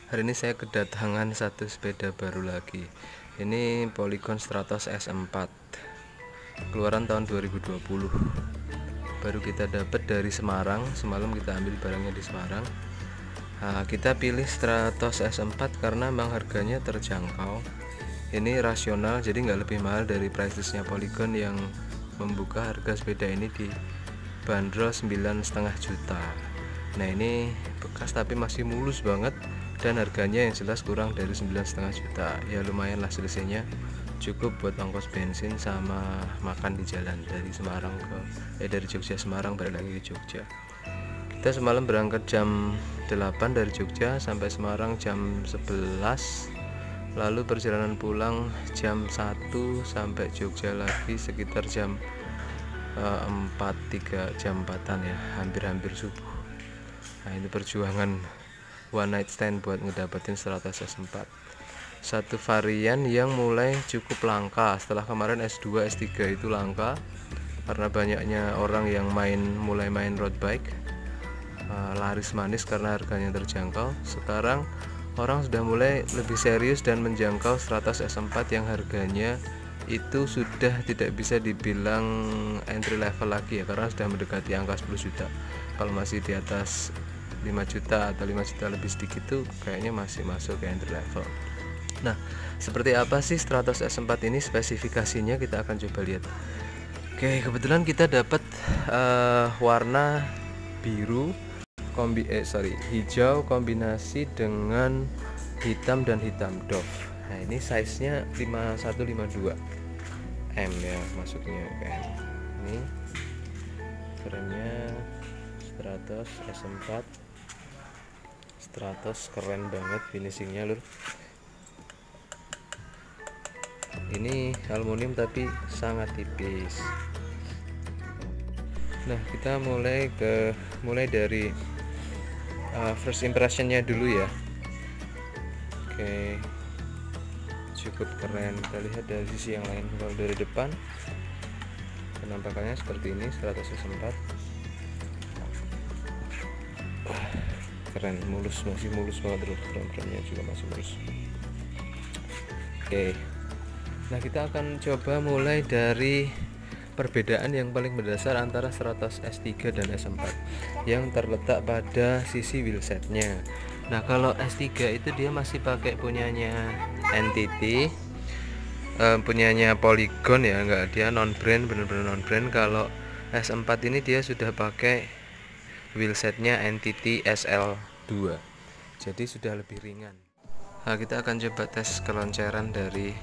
Hari ini saya kedatangan satu sepeda baru lagi. Ini Polygon Stratos S4 keluaran tahun 2020. Baru kita dapat dari Semarang. Semalam kita ambil barangnya di Semarang. Kita pilih Stratos S4 karena memang harganya terjangkau. Ini rasional, jadi nggak lebih mahal dari price listnya Polygon yang membuka harga sepeda ini di bandrol 9,5 juta. Nah, ini bekas tapi masih mulus banget, dan harganya yang jelas kurang dari 9,5 juta. Ya lumayan lah selisihnya, cukup buat ongkos bensin sama makan di jalan dari Semarang dari Jogja Semarang balik lagi ke Jogja. Kita semalam berangkat jam 8 dari Jogja sampai Semarang jam 11, lalu perjalanan pulang jam 1 sampai Jogja lagi sekitar jam 3 jam 4-an ya, hampir subuh. Nah, ini perjuangan one night stand buat ngedapetin Stratos S4, satu varian yang mulai cukup langka setelah kemarin S2 S3 itu langka karena banyaknya orang yang mulai main road bike. Laris manis karena harganya terjangkau. Sekarang orang sudah mulai lebih serius dan menjangkau Stratos S4 yang harganya itu sudah tidak bisa dibilang entry level lagi ya, karena sudah mendekati angka 10 juta. Kalau masih di atas 5 juta atau 5 juta lebih sedikit tuh kayaknya masih masuk ke entry level. Nah, seperti apa sih Stratos S4 ini? Spesifikasinya kita akan coba lihat. Oke, kebetulan kita dapat warna biru hijau kombinasi dengan hitam dan hitam doff. Nah, ini size-nya 5152 M ya, masuknya ke M. Ini frame-nya Stratos S4. Stratos keren banget finishingnya lur. Ini aluminium tapi sangat tipis. Nah, kita mulai dari first impressionnya dulu ya. Oke, cukup keren. Kita lihat dari sisi yang lain. Kalau dari depan penampakannya seperti ini, Stratos S4 keren, masih mulus banget terus, frame-nya juga masih mulus. Oke, nah kita akan coba mulai dari perbedaan yang paling mendasar antara Stratos S3 dan S4 yang terletak pada sisi wheelsetnya. Nah, kalau S3 itu dia masih pakai punyanya Entity, punyanya Polygon ya, dia non-brand, bener-bener non-brand. Kalau S4 ini dia sudah pakai wheelsetnya Entity SL2, jadi sudah lebih ringan. Nah, kita akan coba tes keloncaran dari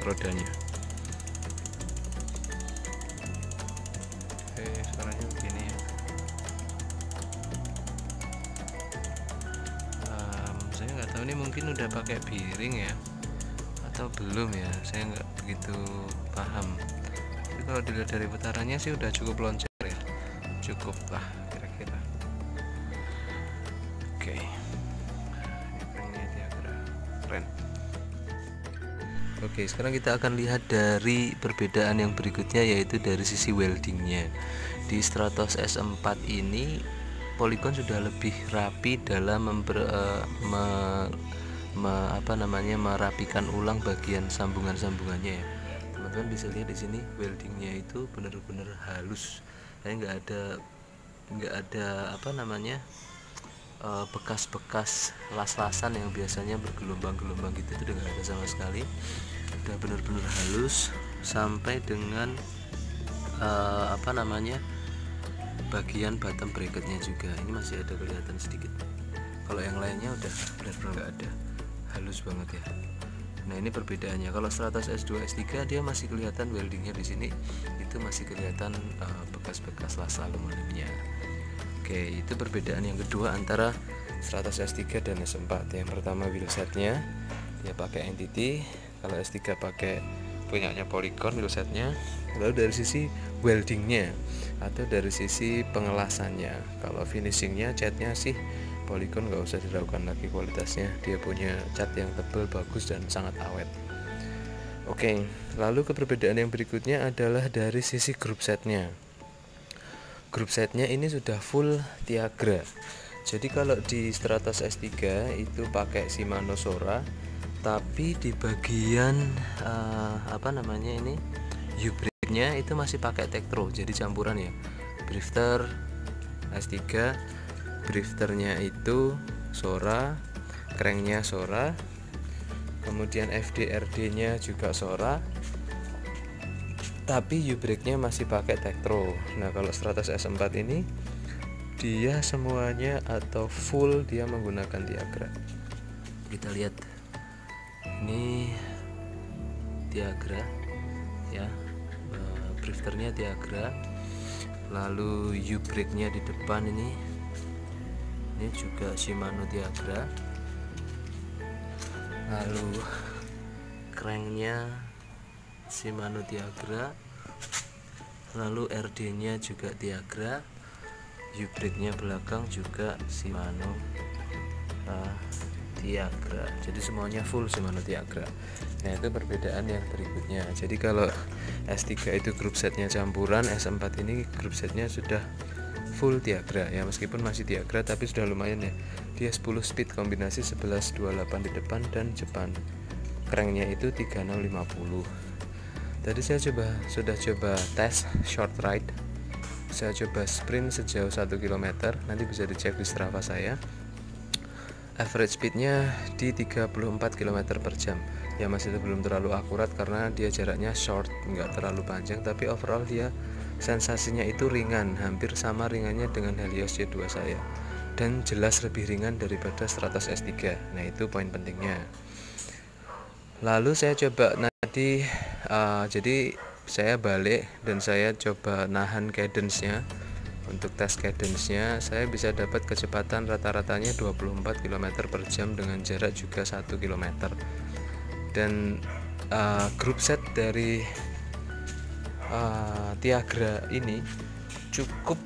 rodanya. Oke, suaranya begini ya. Saya nggak tahu ini mungkin udah pakai bearing ya atau belum ya, saya nggak begitu paham. Tapi kalau dilihat dari putarannya sih udah cukup loncat ya, cukup lah kira-kira. Oke, ini dia keren. Oke, sekarang kita akan lihat dari perbedaan yang berikutnya, yaitu dari sisi weldingnya. Di Stratos S4 ini Polygon sudah lebih rapi dalam merapikan ulang bagian sambungannya ya. Teman-teman bisa lihat di sini weldingnya itu benar-benar halus. Nggak ada bekas-bekas las-lasan yang biasanya bergelombang-gelombang gitu, itu udah nggak ada sama sekali. Udah benar-benar halus sampai dengan bagian bottom bracketnya juga. Ini masih ada kelihatan sedikit. Kalau yang lainnya udah benar-benar nggak ada, halus banget ya. Nah, ini perbedaannya. Kalau Stratos S2 S3 dia masih kelihatan weldingnya di sini, itu masih kelihatan bekas-bekas las aluminiumnya. Oke, itu perbedaan yang kedua antara Stratos S3 dan S4. Yang pertama wheelsetnya dia pakai Entity, kalau S3 pakai punyanya Polygon wheelsetnya. Lalu dari sisi weldingnya atau dari sisi pengelasannya, kalau finishingnya, catnya sih Polygon nggak usah diragukan lagi kualitasnya. Dia punya cat yang tebal, bagus, dan sangat awet. Oke, lalu perbedaan yang berikutnya adalah dari sisi group setnya. Group setnya ini sudah full Tiagra. Jadi kalau di Stratos S3 itu pakai Shimano Sora, tapi di bagian apa namanya ini, U-brake-nya itu masih pakai Tektro, jadi campuran ya. Drifter S3, drifternya itu Sora, cranknya Sora, kemudian FDRD-nya juga Sora, tapi U-brake-nya masih pakai Tektro. Nah, kalau Stratos S4 ini dia semuanya atau full dia menggunakan Tiagra. Kita lihat ini Tiagra ya, drifternya Tiagra, lalu U-brake-nya di depan ini juga Shimano Tiagra, lalu cranknya Shimano Tiagra, lalu RD-nya juga Tiagra, U-brake-nya belakang juga Shimano Tiagra. Jadi semuanya full Shimano Tiagra. Nah, itu perbedaan yang berikutnya. Jadi kalau S3 itu grup setnya campuran, S4 ini grup setnya sudah full Tiagra ya, meskipun masih Tiagra tapi sudah lumayan ya. Dia 10 speed kombinasi 1128 di depan dan Jepang. Cranknya itu 3650. Tadi saya sudah coba tes short ride. Saya coba sprint sejauh 1 km, nanti bisa dicek di Strava saya. Average speednya di 34 km per jam. Ya masih belum terlalu akurat karena dia jaraknya short, nggak terlalu panjang, tapi overall dia sensasinya itu ringan, hampir sama ringannya dengan Helios C2 saya, dan jelas lebih ringan daripada Stratos S3. Nah, itu poin pentingnya. Lalu saya coba nanti jadi saya balik dan saya coba nahan cadence-nya. Untuk tes cadence-nya saya bisa dapat kecepatan rata-ratanya 24 km per jam dengan jarak juga 1 km. Dan grup set dari Tiagra ini cukup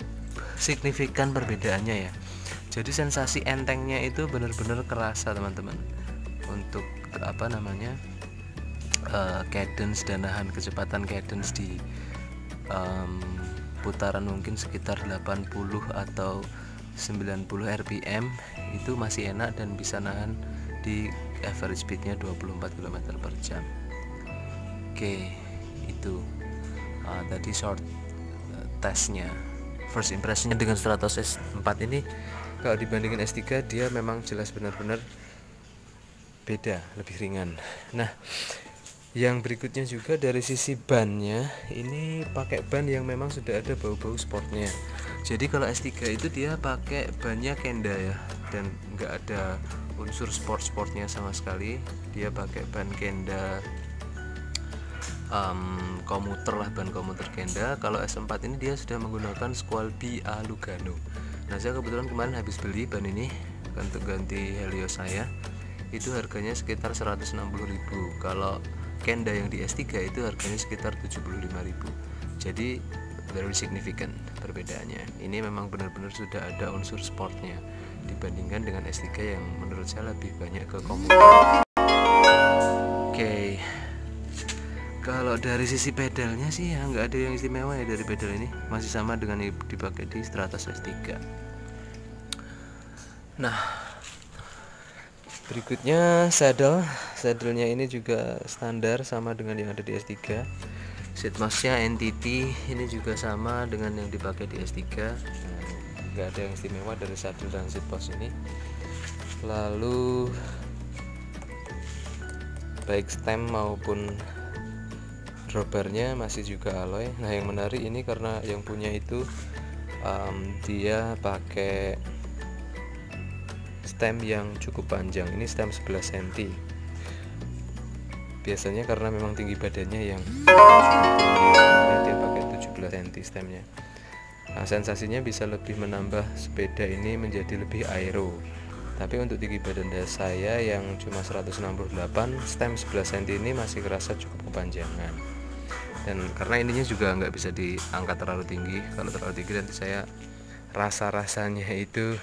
signifikan perbedaannya ya. Jadi sensasi entengnya itu benar-benar kerasa teman-teman. Untuk apa namanya, cadence dan nahan kecepatan cadence di putaran mungkin sekitar 80 atau 90 rpm itu masih enak dan bisa nahan di average speednya 24 km per jam. Oke, itu tadi short testnya, first impressionnya dengan Stratos S4 ini. Kalau dibandingin S3 dia memang jelas benar-benar beda, lebih ringan. Nah, yang berikutnya juga dari sisi bannya, ini pakai ban yang memang sudah ada bau-bau sportnya. Jadi kalau S3 itu dia pakai bannya Kenda ya, dan nggak ada unsur sportnya sama sekali. Dia pakai ban Kenda komuter lah, ban komuter Kenda. Kalau S4 ini dia sudah menggunakan Squall BA Lugano. Nah, saya kebetulan kemarin habis beli ban ini untuk ganti Helios saya. Itu harganya sekitar 160.000. Kalau Kenda yang di S3 itu harganya sekitar 75.000. Jadi very significant perbedaannya. Ini memang benar-benar sudah ada unsur sportnya dibandingkan dengan S3 yang menurut saya lebih banyak ke komuter. Oke. Kalau dari sisi pedalnya sih ya nggak ada yang istimewa ya dari pedal ini. Masih sama dengan yang dipakai di Stratos S3. Nah, berikutnya saddle-nya ini juga standar sama dengan yang ada di S3. Seatmount-nya NTT ini juga sama dengan yang dipakai di S3. Nggak ada yang istimewa dari saddle dan seatpost ini. Lalu baik stem maupun drawbarnya masih juga alloy. Nah, yang menarik ini karena yang punya itu dia pakai stem yang cukup panjang. Ini stem 11 cm. Biasanya karena memang tinggi badannya yang cukup tinggi, dia pakai 17 cm stemnya. Nah, sensasinya bisa lebih menambah sepeda ini menjadi lebih aero. Tapi untuk tinggi badan saya yang cuma 168, stem 11 cm ini masih kerasa cukup kepanjangan. Dan karena ininya juga nggak bisa diangkat terlalu tinggi. Kalau terlalu tinggi nanti saya rasanya itu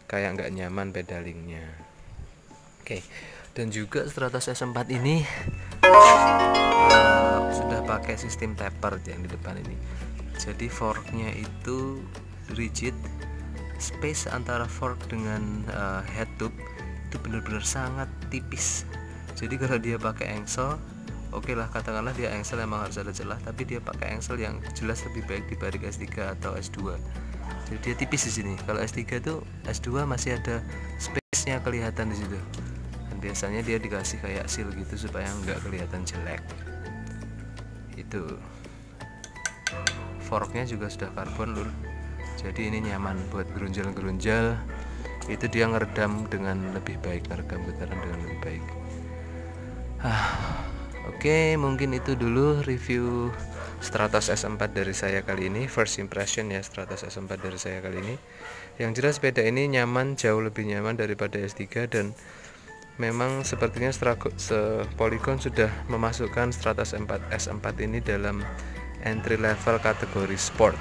kayak nggak nyaman pedalingnya. Oke. Dan juga Stratos S4 ini sudah pakai sistem taper yang di depan ini. Jadi forknya itu rigid space antara fork dengan head tube itu benar-benar sangat tipis. Jadi kalau dia pakai engsel, oke lah, katakanlah dia engsel emang harus ada celah, tapi dia pakai engsel yang jelas lebih baik dibanding S3 atau S2. Jadi dia tipis di sini. Kalau S3 tuh, S2 masih ada space-nya kelihatan di situ. Dan biasanya dia dikasih kayak seal gitu supaya nggak kelihatan jelek. Itu. Forknya juga sudah karbon lur. Jadi ini nyaman buat gerunjal-gerunjal. Itu dia ngeredam dengan lebih baik, ngeredam getaran dengan lebih baik. Oke, mungkin itu dulu review Stratos S4 dari saya kali ini. First impression ya Stratos S4 dari saya kali ini. Yang jelas sepeda ini nyaman, jauh lebih nyaman daripada S3, dan memang sepertinya Polygon sudah memasukkan Stratos S4 ini dalam entry level kategori sport.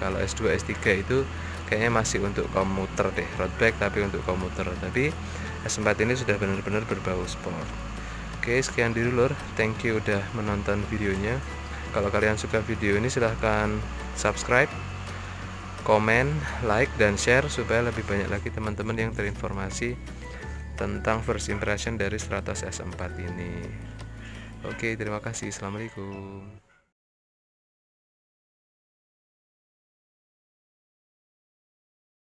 Kalau S2 S3 itu kayaknya masih untuk komuter deh, road bike tapi untuk komuter. Tapi S4 ini sudah benar-benar berbau sport. Oke, sekian dulu lor. Thank you udah menonton videonya. Kalau kalian suka video ini silahkan subscribe, komen, like, dan share supaya lebih banyak lagi teman-teman yang terinformasi tentang first impression dari Stratos S4 ini. Oke, terima kasih. Assalamualaikum.